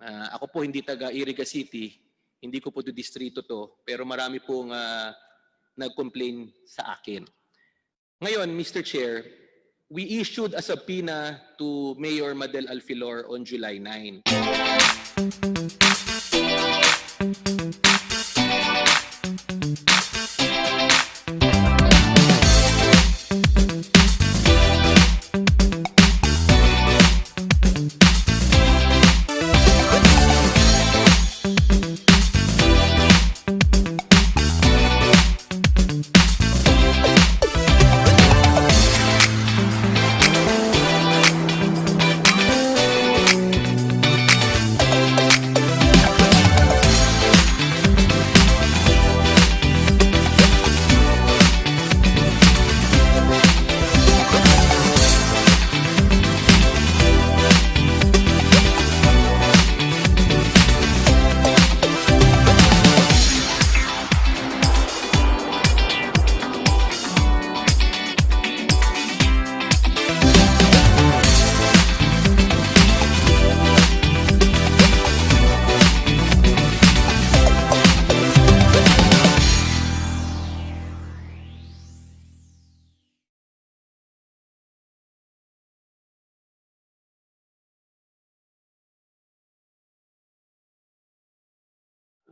Ako po hindi taga Iriga City, hindi ko po to distrito to, pero marami pong nag-complain sa akin. Ngayon, Mr. Chair, we issued a subpoena to Mayor Madel Alfilor on July 9.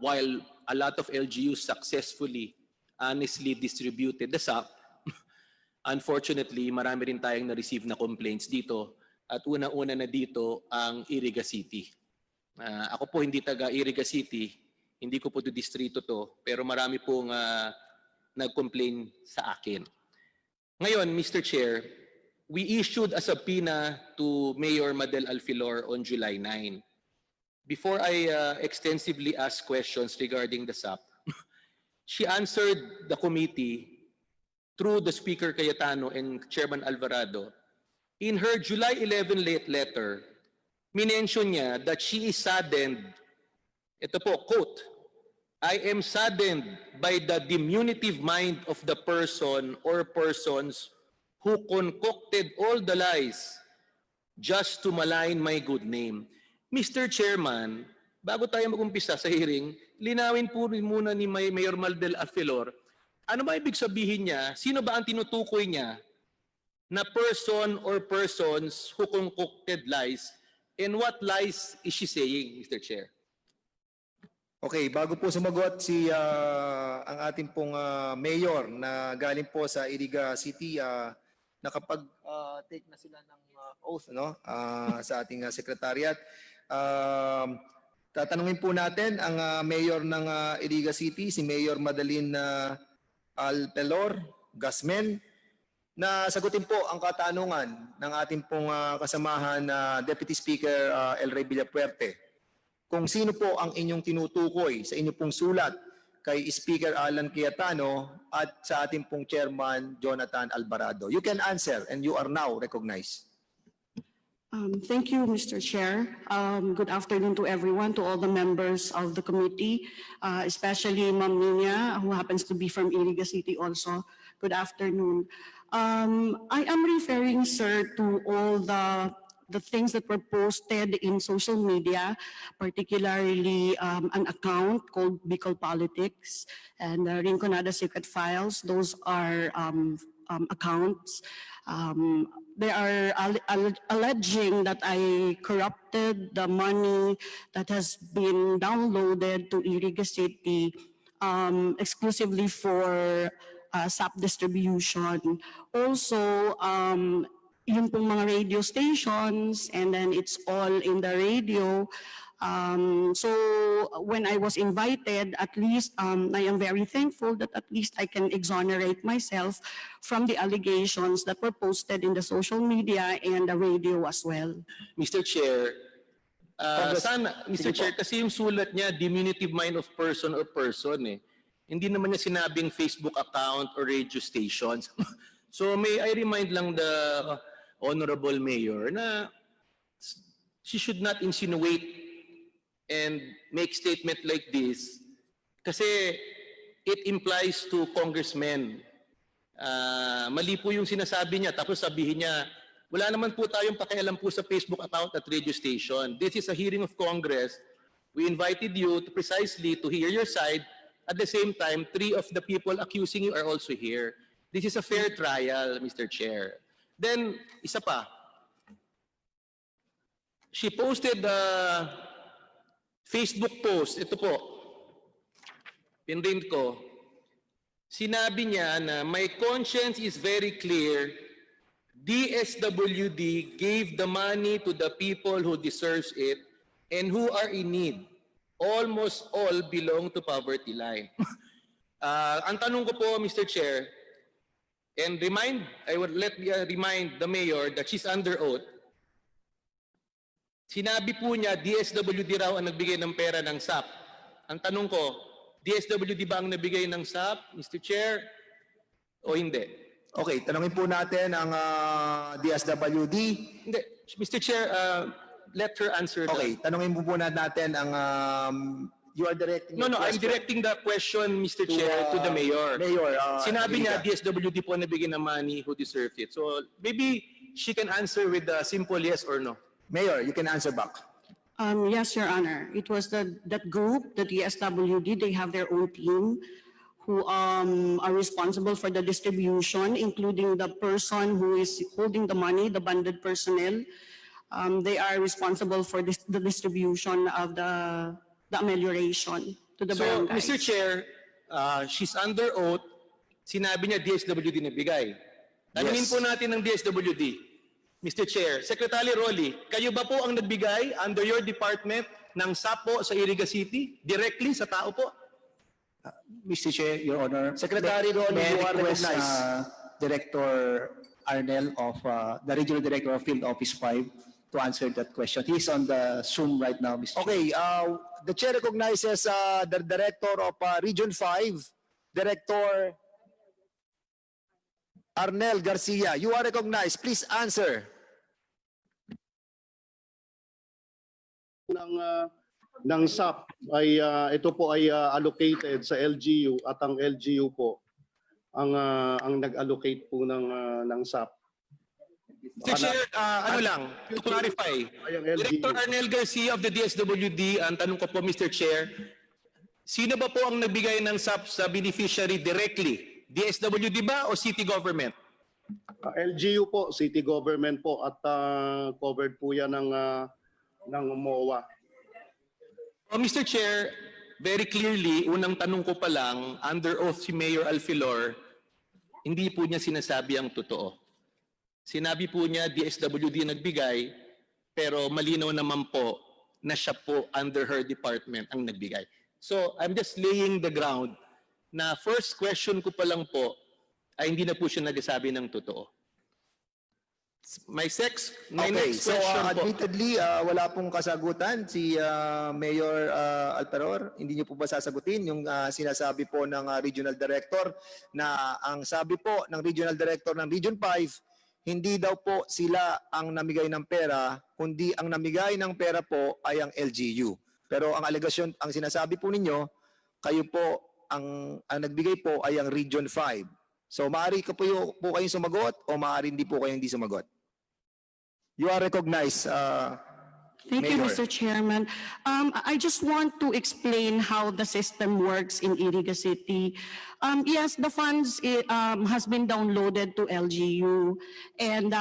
While a lot of LGUs successfully, honestly distributed the S.A.P, unfortunately, marami rin tayong na-receive na complaints dito at una-una na dito ang Iriga City. Ako po hindi taga Iriga City, hindi ko po to distrito to, pero marami pong nag-complain sa akin. Ngayon, Mr. Chair, we issued a subpoena to Mayor Madel Alfilor on July 9. Before I extensively ask questions regarding the S.A.P, she answered the committee through the Speaker Cayetano and Chairman Alvarado. In her July 11 letter, minention niya that she is saddened, ito po, quote, I am saddened by the diminutive mind of the person or persons who concocted all the lies just to malign my good name. Mr. Chairman, bago tayo mag-umpisa sa hearing, linawin po rin muna ni Mayor Madel Alfilor, ano ba ibig sabihin niya? Sino ba ang tinutukoy niya na person or persons who concocted lies? And what lies is she saying, Mr. Chair? Okay, bago po sumagot ang ating pong mayor na galing po sa Iriga City, nakapag-take na sila ng oath sa ating secretariat. Tatanungin po natin ang mayor ng Iriga City, si Mayor Madeline Alfilor Gasmen, na sagutin po ang katanungan ng ating pong kasamahan na Deputy Speaker El Rey Villapuerte. Kung sino po ang inyong tinutukoy sa inyong pong sulat kay Speaker Alan Cayetano at sa ating pong Chairman Jonathan Alvarado. You can answer and you are now recognized. Thank you, Mr. Chair. Good afternoon to everyone, to all the members of the committee, especially Ma'am Nina, who happens to be from Iriga City also. Good afternoon. I am referring, sir, to all the things that were posted in social media, particularly an account called Bicol Politics and Rinconada Secret Files. Those are accounts. They are alleging that I corrupted the money that has been downloaded to Iriga City exclusively for S.A.P distribution. Also, yung pong mga radio stations, and then it's all in the radio. So when I was invited, at least I am very thankful that at least I can exonerate myself from the allegations that were posted in the social media and the radio as well. Mr. Chair, Mr. Chair, kasi yung sulat niya, diminutive mind of person or person eh. Hindi naman niya sinabing Facebook account or radio stations. So may I remind lang the Honorable Mayor na she should not insinuate and make statement like this kasi it implies to congressmen. Mali po yung sinasabi niya tapos sabihin niya Wala naman po tayong pakialam po sa Facebook account at radio station. This is a hearing of Congress. We invited you to precisely to hear your side. At the same time, 3 of the people accusing you are also here. This is a fair trial, Mr. Chair. Then, isa pa. She posted a Facebook post. Ito po. Pinrint ko. Sinabi niya na my conscience is very clear. DSWD gave the money to the people who deserves it and who are in need. Almost all belong to poverty line. Ang tanong ko po, Mr. Chair, and I would remind the mayor that she's under oath. Sinabi po niya, DSWD raw ang nagbigay ng pera ng S.A.P. Ang tanong ko, DSWD ba ang nabigay ng S.A.P, Mr. Chair, o hindi? Okay, tanungin po natin ang DSWD. Hindi. Mr. Chair, let her answer that. Okay, tanungin po natin ang you are directing No, your I'm question directing the question, Mr. Chair, to the mayor. Mayor. Sinabi niya, Angelica. DSWD po ang nabigay ng money who deserved it. So maybe she can answer with a simple yes or no. Mayor, you can answer back. Yes, Your Honor. It was that group, the DSWD, they have their own team who are responsible for the distribution, including the person who is holding the money, the bonded personnel. They are responsible for the distribution of the amelioration to the So, barangays. Mr. Chair, she's under oath. Sinabi niya DSWD nabigay. Tanungin Yes. po natin ng DSWD. Mr. Chair, Secretary Rolly, kayo ba po ang nagbigay under your department ng S.A.P po sa Iriga City? Directly sa tao po? Mr. Chair, Your Honor. Secretary Ron, may I you are request, recognized. Director Arnel of the Regional Director of Field Office 5 to answer that question. He's on the Zoom right now, Mr. Chair. Okay, the chair recognizes the Director of Region 5, Director Arnel Garcia. You are recognized. Please answer. ng S.A.P ay ito po ay allocated sa LGU at ang LGU po ang nag-allocate po ng S.A.P. Mr. Chair, ano lang, to clarify, Ay, ang LGU. Director Arnel Garcia of the DSWD, ang tanong ko po, Mr. Chair, sino ba po ang nagbigay ng S.A.P sa beneficiary directly? DSWD ba o city government? LGU po, city government po at covered po yan ng MOA. Mr. Chair, very clearly, unang tanong ko pa lang, under oath si Mayor Alfilor, hindi po niya sinasabi ang totoo. Sinabi po niya DSWD nagbigay, pero malinaw naman po na siya po under her department ang nagbigay. So I'm just laying the ground na first question ko pa lang po ay hindi na po siya nagsasabi ng totoo. My Okay, next so question po. admittedly, wala pong kasagutan si Mayor Alperor. Hindi niyo po ba sasagutin yung sinasabi po ng Regional Director na ang sabi po ng Regional Director ng Region 5, hindi daw po sila ang namigay ng pera, kundi ang namigay ng pera po ay ang LGU. Pero ang alegasyon, ang sinasabi po ninyo, kayo po, ang nagbigay po ay ang Region 5. So maaari po kayong sumagot o maaari hindi po kayong hindi sumagot. You are recognized, Thank you, Mayor. Mr. Chairman. I just want to explain how the system works in Iriga City. Yes, the funds has been downloaded to LGU and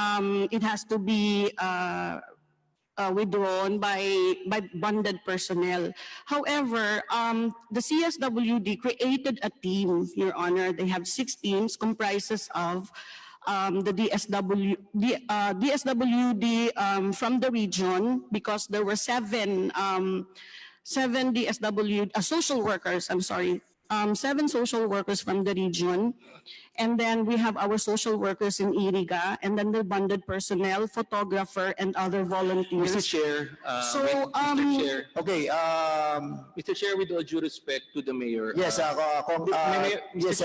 it has to be withdrawn by bonded personnel. However, the CSWD created a team, Your Honor. They have 6 teams comprises of the DSWD from the region, because there were 7 social workers, 7 social workers from the region. And then we have our social workers in Iriga, and then the bonded personnel, photographer, and other volunteers. Mr. Chair, So, Mr. Chair, okay, Mr. Chair, with all due respect to the Mayor, yes, yes,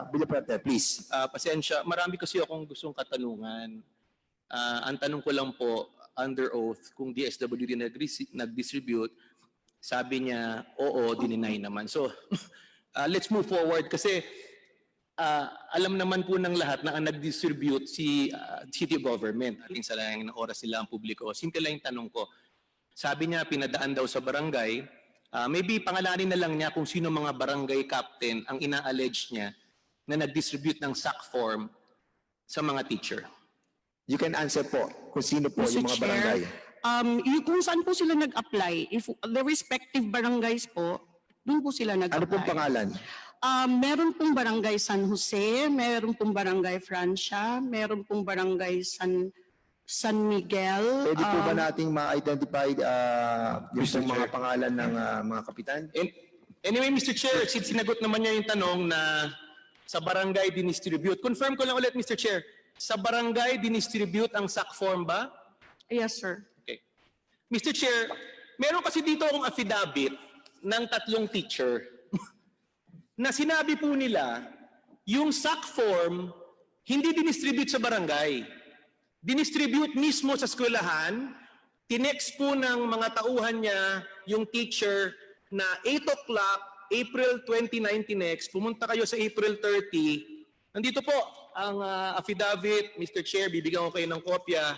Villaprete, please. pasensya, marami kasi akong gustong katanungan. Ang tanong ko lang po, under oath, kung DSWD nag-distribute, sabi niya, oo, dininay naman. So, let's move forward kasi alam naman po ng lahat na ang nag-distribute si city government. Ating sa lang ng oras nila ang publiko. Simple lang yung tanong ko. Sabi niya, pinadaan daw sa barangay. Maybe pangalanin na lang niya kung sino mga barangay captain ang ina-allege niya na nag-distribute ng SAC form sa mga teacher. You can answer po kung sino po Mr. yung mga Chair, barangay. kung saan po sila nag-apply, if the respective barangays po, doon po sila nag-apply. Ano pong pangalan? Meron pong barangay San Jose, meron pong barangay Francia, meron pong barangay San Miguel. Pwede po ba nating ma-identify yung pong mga pangalan ng mga kapitan? Anyway, Mr. Chair, sinagot naman niya yung tanong na sa barangay dinistribute. Confirm ko lang ulit, Mr. Chair. Sa barangay dinistribute ang SAC form ba? Yes, sir. Okay. Mr. Chair, meron kasi dito akong affidavit ng 3 teacher na sinabi po nila yung SAC form hindi dinistribute sa barangay. Dinistribute mismo sa eskwelahan. Tinext po ng mga tauhan niya yung teacher na 8 o'clock, April 29 tinext, pumunta kayo sa April 30. Nandito po ang affidavit, Mr. Chair, bibigyan ko kayo ng kopya.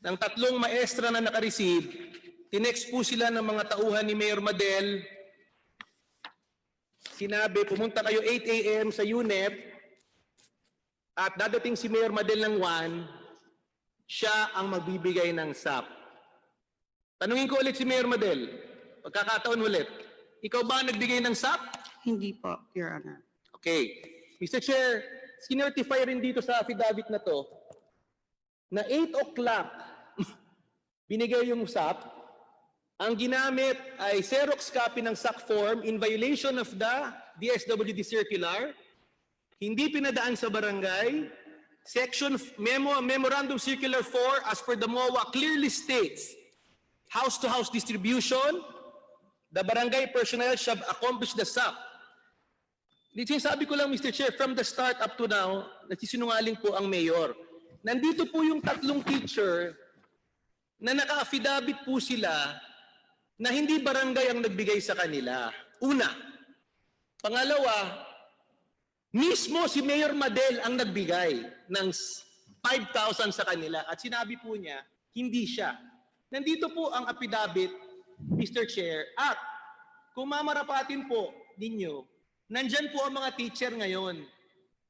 Ng 3 maestra na nakareceive, tinext po sila ng mga tauhan ni Mayor Madel. Sinabi, pumunta kayo 8 a.m. sa UNEP at dadating si Mayor Madel ng 1, siya ang magbibigay ng SAP. Tanungin ko ulit si Mayor Madel, pagkakataon ulit, ikaw ba nagbigay ng SAP? Hindi po, Your Honor. Okay. Mr. Chair, sinertify rin dito sa affidavit na to na 8 o'clock binigay yung SAP. Ang ginamit ay Xerox copy ng SAC form in violation of the DSWD circular. Hindi pinadaan sa barangay. Section Memorandum Circular 4 as per the MOA clearly states house-to-house distribution. The barangay personnel shall accomplish the SAC. Sabi ko lang, Mr. Chair, from the start up to now, nagsisinungaling po ang mayor. Nandito po yung 3 teacher na naka-affidavit po sila na hindi barangay ang nagbigay sa kanila. Una. Pangalawa, mismo si Mayor Madel ang nagbigay ng 5,000 sa kanila at sinabi po niya, hindi siya. Nandito po ang affidavit, Mr. Chair, at kung mamarapatin po ninyo, nandyan po ang mga teacher ngayon.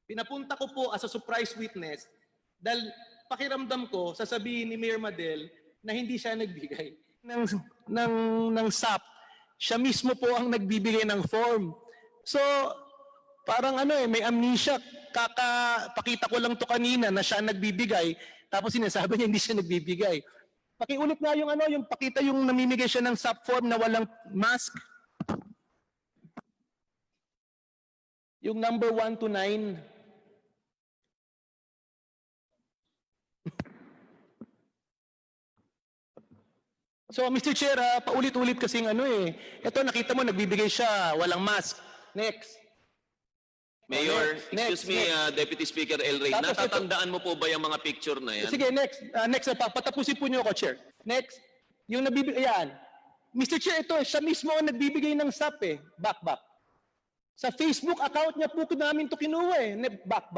Pinapunta ko po as a surprise witness dahil pakiramdam ko, sasabihin ni Mayor Madel na hindi siya nagbigay ng SAP. Siya mismo po ang nagbibigay ng form. So, parang may amnesia. Pakita ko lang to kanina na siya nagbibigay, tapos sinasabi niya hindi siya nagbibigay. Pakiulit nga yung pakita yung namimigay siya ng SAP form na walang mask. Yung number 1 to 9. So, Mr. Chair, paulit-ulit kasing Ito, nakita mo, nagbibigay siya, walang mask. Next. Mayor, Next, excuse me, Deputy Speaker El Rey, Tapos natatandaan mo po ba yung mga picture na yan? Sige, next. Next, patapusin po niyo ako, Chair. Next. Yung nabibigay, ayan. Mr. Chair, ito, siya mismo ang nagbibigay ng SAP Back. Sa Facebook account niya po namin ito kinuha Back.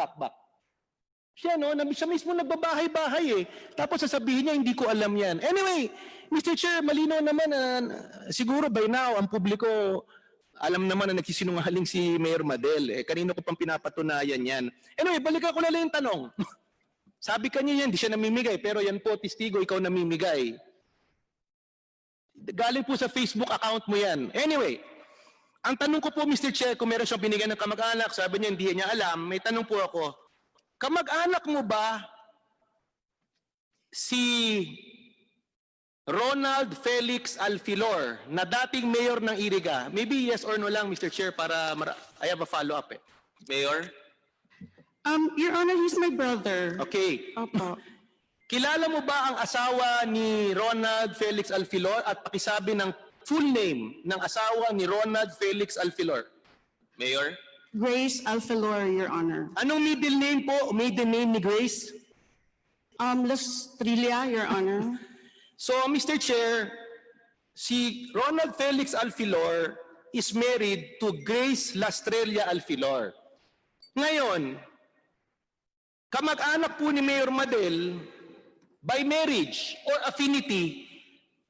Siya, siya mismo nagbabahay-bahay Tapos sasabihin niya, hindi ko alam yan. Anyway, Mr. Chair, malinaw naman siguro by now, ang publiko, alam naman na nagsisinungaling si Mayor Madel. Kanino ko pang pinapatunayan yan. Anyway, balikan ko na lang yung tanong. Sabi kanya yan, di siya namimigay, pero yan po, testigo, ikaw namimigay. Galing po sa Facebook account mo yan. Anyway, ang tanong ko po, Mr. Chair, kung meron siyang binigay ng kamag-anak, sabi niya, hindi niya alam, may tanong po ako, kamag-anak mo ba si Ronald Felix Alfilor na dating mayor ng Iriga? Maybe yes or no lang, Mr. Chair, para I have a follow-up Mayor? Your Honor, he's my brother. Okay. Opo. Kilala mo ba ang asawa ni Ronald Felix Alfilor at pakisabi ng full name ng asawa ni Ronald Felix Alfilor? Mayor? Grace Alfilor, Your Honor. Anong middle name po, maiden name ni Grace? Lastrilla, Your Honor. So, Mr. Chair, si Ronald Felix Alfilor is married to Grace Lastrella Alfilor. Ngayon, kamag-anak po ni Mayor Madel, by marriage or affinity,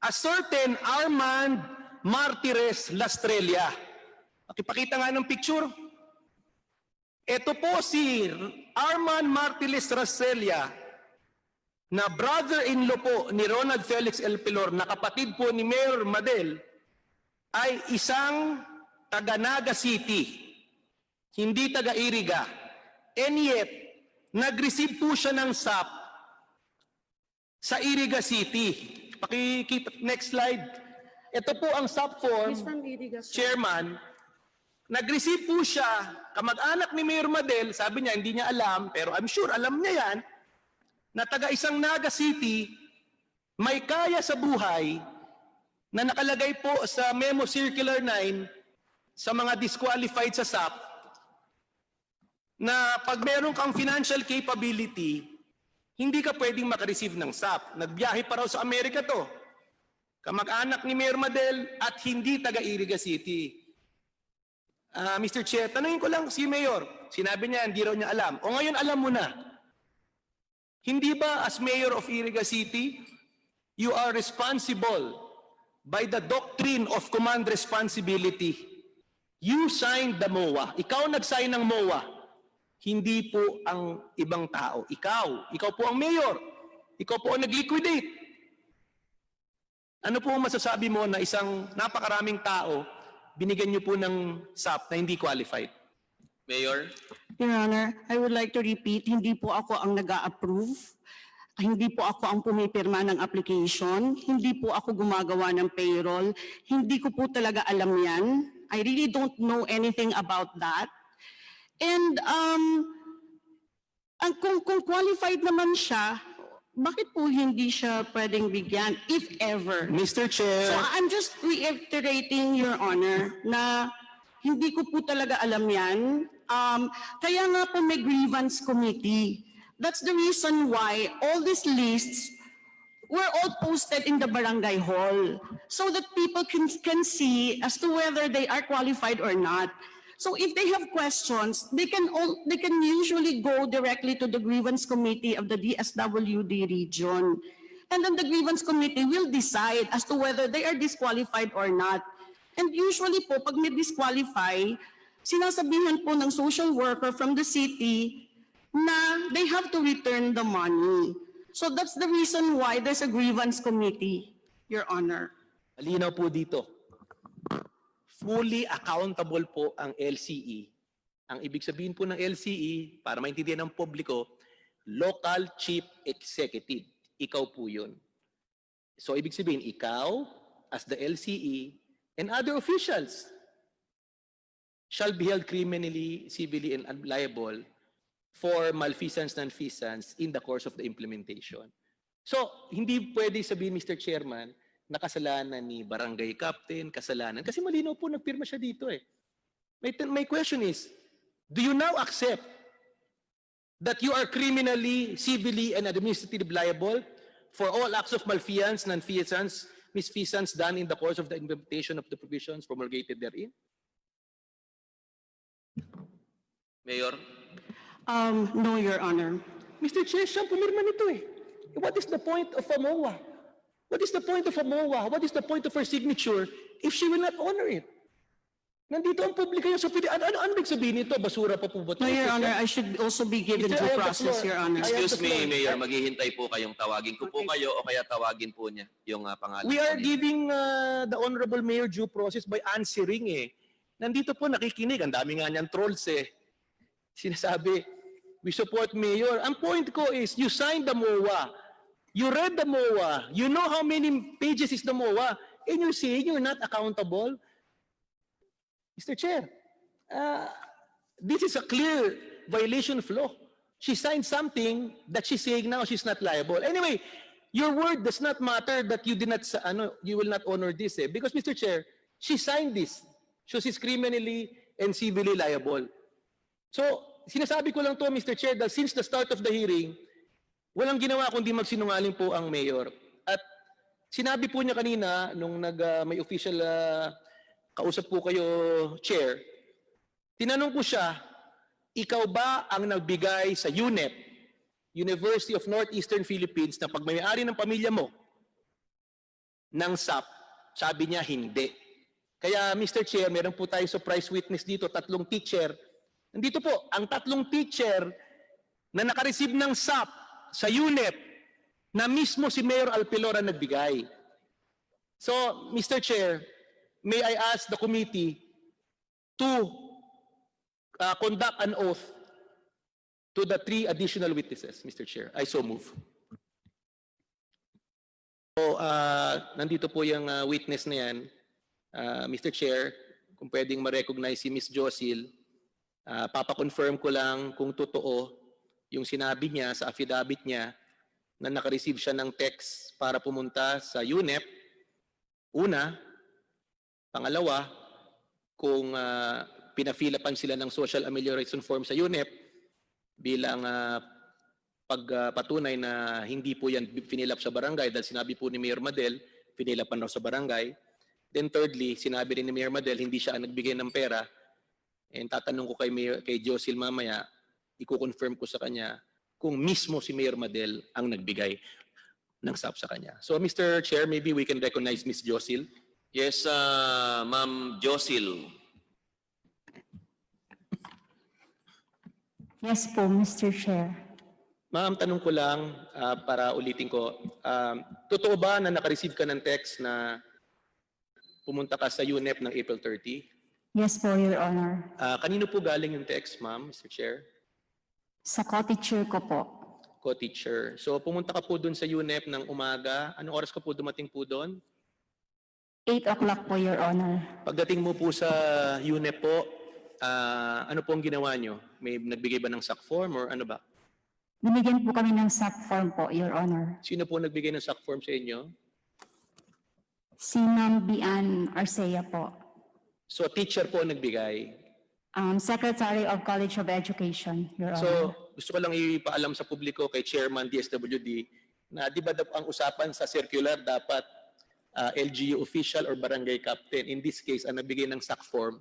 a certain Armand Martires Lastrella. Pakipakita nga ng picture. Ito po si Armand Martires Lastrella, na brother-in-law po ni Ronald Felix L. Pilor, na kapatid po ni Mayor Madel, ay isang taga Naga City, hindi taga Iriga. And yet, nag-receive po siya ng SAP sa Iriga City. Pakikita, next slide. Ito po ang SAP form, He's from Iriga, sir. Chairman. Nag-receive po siya, kamag-anak ni Mayor Madel, sabi niya hindi niya alam, pero I'm sure alam niya yan, na taga isang Naga City, may kaya sa buhay, na nakalagay po sa Memo Circular 9 sa mga disqualified sa SAP, na pag meron kang financial capability, hindi ka pwedeng makareceive ng SAP. Nagbiyahe pa raw sa Amerika to. Kamag-anak ni Mayor Madel at hindi taga Iriga City. Mr. Chair, tanungin ko lang si Mayor. Sinabi niya, hindi raw niya alam. O ngayon alam mo na. Hindi ba as Mayor of Iriga City, you are responsible by the doctrine of command responsibility? You signed the MOA. Ikaw nag-sign ng MOA. Hindi po ang ibang tao. Ikaw po ang mayor. Ikaw po ang nag-liquidate. Ano po ang masasabi mo na isang napakaraming tao, binigyan niyo po ng SAP na hindi qualified? Mayor? Your Honor, I would like to repeat, hindi po ako ang nag-a-approve. Hindi po ako ang pumipirma ng application. Hindi po ako gumagawa ng payroll. Hindi ko po talaga alam yan. I really don't know anything about that. And kung qualified naman siya, bakit po hindi siya pwedeng bigyan, if ever? Mr. Chair, So I'm just reiterating, Your Honor, na hindi ko po talaga alam yan. Kaya nga po may grievance committee. That's the reason why all these lists were all posted in the barangay hall so that people can see as to whether they are qualified or not. So if they have questions, they can usually go directly to the grievance committee of the DSWD region. And then the grievance committee will decide as to whether they are disqualified or not. And usually po, pag may disqualify, sinasabihan po ng social worker from the city na they have to return the money. So that's the reason why there's a grievance committee, Your Honor. malinaw po dito. Fully accountable po ang LCE. Ang ibig sabihin po ng LCE, para maintindihan ng publiko, Local Chief Executive. Ikaw po yun. So ibig sabihin, ikaw, as the LCE, and other officials shall be held criminally, civilly, and liable for malfeasance, nonfeasance in the course of the implementation. So, hindi pwede sabihin, Mr. Chairman, na kasalanan ni barangay captain, kasalanan. Kasi malinaw po, nagpirma siya dito eh. My question is, do you now accept that you are criminally, civilly, and administratively liable for all acts of malfeasance, nonfeasance, misfeasance done in the course of the implementation of the provisions promulgated therein? Mayor? No, Your Honor. Mr. Chair, siya pumirma nito eh. What is the point of a MOA? What is the point of a MOA? What is the point of her signature if she will not honor it? Nandito ang publiko yun. So, ano ibig sabihin nito? Basura pa po ba ito? No, Your Honor, I should also be given Mr. due I have the process, floor. Your Honor. Excuse me, Mayor. Maghihintay po kayong tawagin ko po kayo o kaya tawagin po niya yung pangalan. We are po niya. giving the Honorable Mayor due process by answering eh. Nandito po nakikinig. Ang dami nga niyan trolls eh. Sinasabi, we support Mayor. Ang point ko is, you signed the MOA. You read the MOA. You know how many pages is the MOA. And you're saying you're not accountable? Mr. Chair, this is a clear violation of law. She signed something that she's saying now she's not liable. Anyway, your word does not matter that you did not, you will not honor this eh. Because Mr. Chair, she signed this. So she's criminally and civilly liable. So, sinasabi ko lang to, Mr. Chair, that since the start of the hearing, walang ginawa kundi magsinungaling po ang mayor. At sinabi po niya kanina, nung may official kausap po kayo, Chair, tinanong ko siya ikaw ba ang nagbigay sa UNEP, University of Northeastern Philippines, na pagmayari ng pamilya mo ng S.A.P? Sabi niya, hindi. Kaya, Mr. Chair, meron po tayong surprise witness dito, 3 teacher. Nandito po, ang 3 teacher na nakareceive ng S.A.P sa UNEP na mismo si Mayor Alpelora nagbigay. So, Mr. Chair, may I ask the committee to conduct an oath to the 3 additional witnesses, Mr. Chair. I so move. So, nandito po yung witness na yan. Mr. Chair, kung pwedeng ma-recognize si Ms. Josil, papakonfirm ko lang kung totoo yung sinabi niya sa affidavit niya na nakareceive siya ng text para pumunta sa UNEP. Una, pangalawa, kung pinafilapan sila ng social amelioration form sa UNEP bilang pagpatunay na hindi po yan finilap sa barangay dahil sinabi po ni Mayor Madel, finilapan raw sa barangay. Then thirdly, sinabi rin ni Mayor Madel, hindi siya ang nagbigay ng pera. And tatanong ko kay Josil mamaya, i-confirm ko sa kanya kung mismo si Mayor Madel ang nagbigay ng S.A.P sa kanya. So Mr. Chair, maybe we can recognize Ms. Josil. Yes, Ma'am Josil. Yes po, Mr. Chair. Ma'am, tanong ko lang para ulitin ko. Totoo ba na nakareceive ka ng text na pumunta ka sa UNEP ng April 30? Yes po, Your Honor. Kanino po galing yung text, ma'am, Mr. Chair? Sa co-teacher ko po. Co-teacher. So pumunta ka po dun sa UNEP ng umaga. Anong oras ka po dumating po doon? 8 o'clock po, Your Honor. Pagdating mo po sa UNEP po, ano po ang ginawa nyo? May nagbigay ba ng SAC form or ano ba? Binigyan po kami ng SAP form po, Your Honor. Sino po nagbigay ng SAC form sa inyo? Si Ma'am Bian Arcea po. So teacher po ang nagbigay. Secretary of College of Education, Your So Honor. gusto ko lang ipaalam sa publiko kay Chairman DSWD na di ba ang usapan sa circular dapat LGU official or barangay captain. In this case, ang nagbigay ng SAC form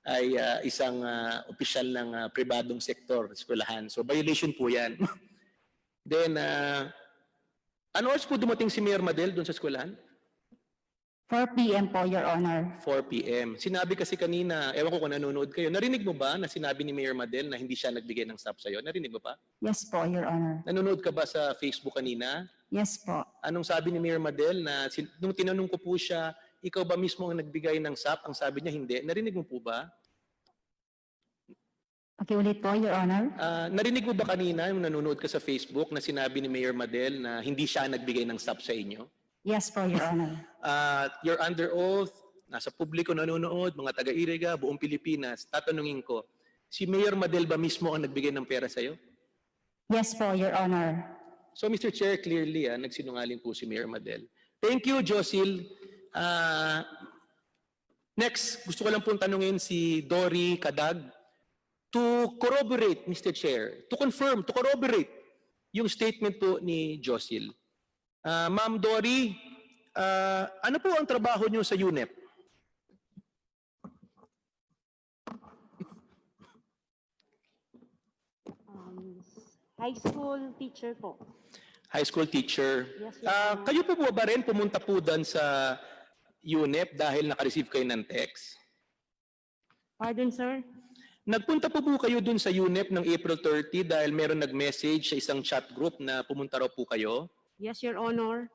ay isang opisyal ng pribadong sektor, eskwelahan. So violation po yan. Then, ano oras po dumating si Mayor Madel doon sa eskwelahan? 4 p.m. po, Your Honor. 4 p.m. Sinabi kasi kanina, ewan ko kung nanonood kayo, narinig mo ba na sinabi ni Mayor Madel na hindi siya nagbigay ng SAP sa'yo? Narinig mo ba? Yes po, Your Honor. Nanonood ka ba sa Facebook kanina? Yes po. Anong sabi ni Mayor Madel na nung tinanong ko po siya, ikaw ba mismo ang nagbigay ng SAP? Ang sabi niya, hindi. Narinig mo po ba? Okay, ulit po, Your Honor. Narinig mo ba kanina yung nanonood ka sa Facebook na sinabi ni Mayor Madel na hindi siya nagbigay ng SAP sa inyo? Yes po, Your Honor. You're under oath, nasa publiko nanonood, mga taga-Iriga, buong Pilipinas. Tatanungin ko, si Mayor Madel ba mismo ang nagbigay ng pera sa'yo? Yes po, Your Honor. So Mr. Chair, clearly nagsinungaling po si Mayor Madel. Thank you, Josil. Next, gusto ko lang pong tanungin si Dory Kadag to corroborate, Mr. Chair, to confirm, to corroborate yung statement po ni Josil. Ma'am Dory, ano po ang trabaho niyo sa UNEP? High school teacher po. High school teacher. Yes, Your Honor. Kayo po ba rin pumunta po doon sa UNEP dahil naka-receive kayo ng text? Pardon, sir? Nagpunta po kayo doon sa UNEP ng April 30 dahil meron nag-message sa isang chat group na pumunta raw po kayo? Yes, Your Honor.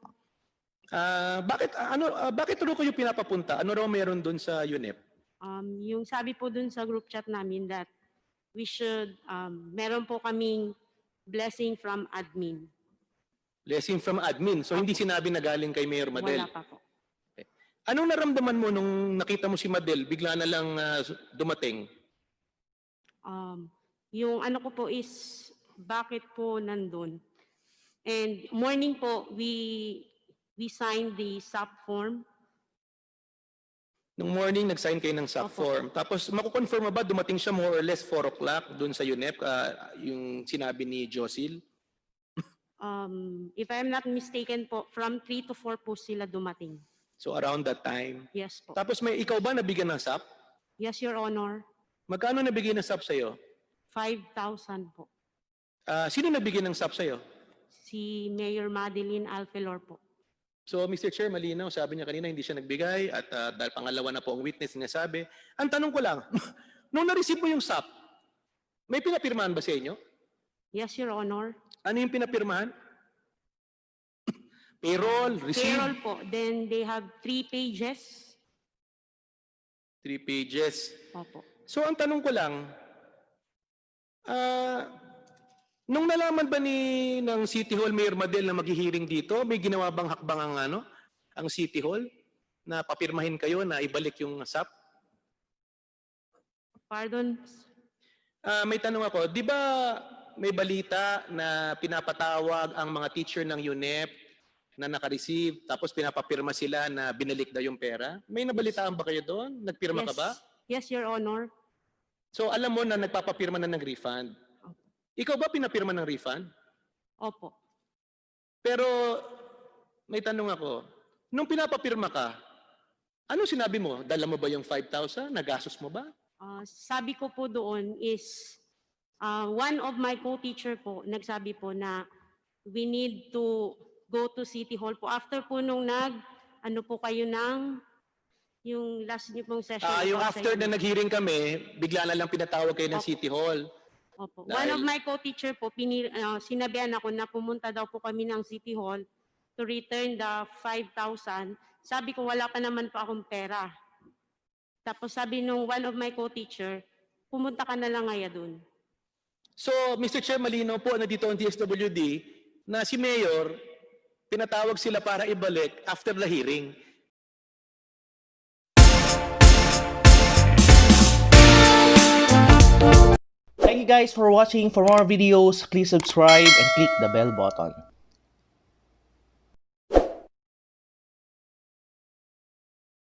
Bakit raw kayo pinapapunta? Ano raw meron doon sa UNEP? Yung sabi po dun sa group chat namin that we should, meron po kaming blessing from admin. Blessing from admin. So hindi sinabi na galing kay Mayor Madel. Wala pa po. Anong naramdaman mo nung nakita mo si Madel? Bigla na lang dumating. Yung ano ko po is, bakit po nandun? And morning po, we signed the SAP form. Nung morning, nag-sign kayo ng SAP Opo. form. Tapos, makukonfirm mo ba dumating siya more or less 4 o'clock doon sa UNEP, yung sinabi ni Josil? If I'm not mistaken po, from 3 to 4 po sila dumating. So, around that time. Yes po. Tapos, ikaw ba nabigyan ng SAP? Yes, Your Honor. Magkano nabigyan ng SAP sa'yo? 5,000 po. Sino nagbigay ng SAP sa'yo? Si Mayor Madeline Alfelor po. So, Mr. Chair, malinaw, sabi niya kanina, hindi siya nagbigay at dahil pangalawa na po ang witness niya sabi. Ang tanong ko lang, nung na-receive mo yung SAP, may pinapirmahan ba sa inyo? Yes, Your Honor. Ano yung pinapirmahan? Payroll, receive, Payroll po. Then they have 3 pages. 3 pages. Opo. So, ang tanong ko lang, nung nalaman ba ng City Hall Mayor Madel na maghihiring dito, may ginawa bang hakbang ang City Hall na papirmahin kayo na ibalik yung SAP? Pardon? May tanong ako, di ba may balita na pinapatawag ang mga teacher ng UNEP na naka-receive tapos pinapapirma sila na binalik daw yung pera? May nabalitaan ba kayo doon? Nagpirma ka ba? Yes, Your Honor. So alam mo na nagpapapirma na ng refund. Ikaw ba pinapirma ng refund? Opo. Pero may tanong ako, nung pinapapirma ka, ano sinabi mo? Dala mo ba yung 5,000? Nagastos mo ba? Sabi ko po doon is, one of my co-teacher po, nagsabi po na we need to go to City Hall po. After po nung ano po kayo yung last niyo pong session. Yung after na nag-hearing kami, bigla na lang pinatawag kayo ng City Hall. Opo. Dahil- One of my co-teacher po, sinabihan ako na pumunta daw po kami ng City Hall to return the 5,000. Sabi ko, wala pa naman po akong pera. Tapos sabi nung one of my co-teacher, pumunta ka na lang ngaya dun. So, Mr. Chair, malinaw po na dito ang DSWD na si Mayor, pinatawag sila para ibalik after the hearing. Thank you guys for watching. For more videos, please subscribe and click the bell button.